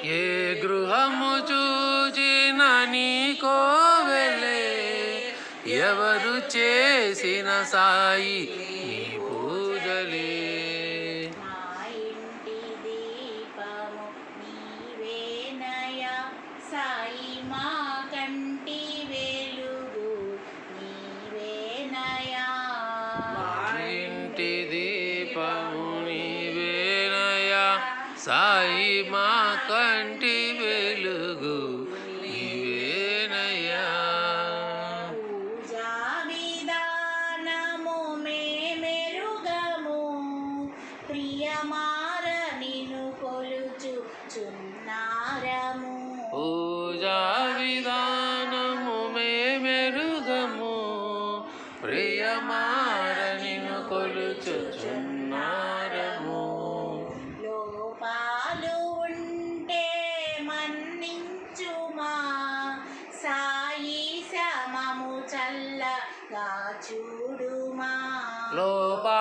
ఏ గృహము చూచిన నీ కోవెలే, ఎవరు చేసిన సాయి నీ పూజలే. నా ఇంటి దీపము నీవేనయా సాయి, మా కంటి వెలుగు నీవేనయా. మా ఇంటి దీపము నీవేనయా సాయి, మా కంటి వెలుగు నీవేనయా. పూజా విధానము మేమెరుగము, ప్రియమార నిన్ను కొలుచుచున్నారము. పూజా విధానము మేమెరుగము, ప్రియమార నిన్ను కొలుచుచున్నారము. లోపాలు ఉంటే మన్నించుమా సాయి, సమము చల్లగా చూడుమా. లోపా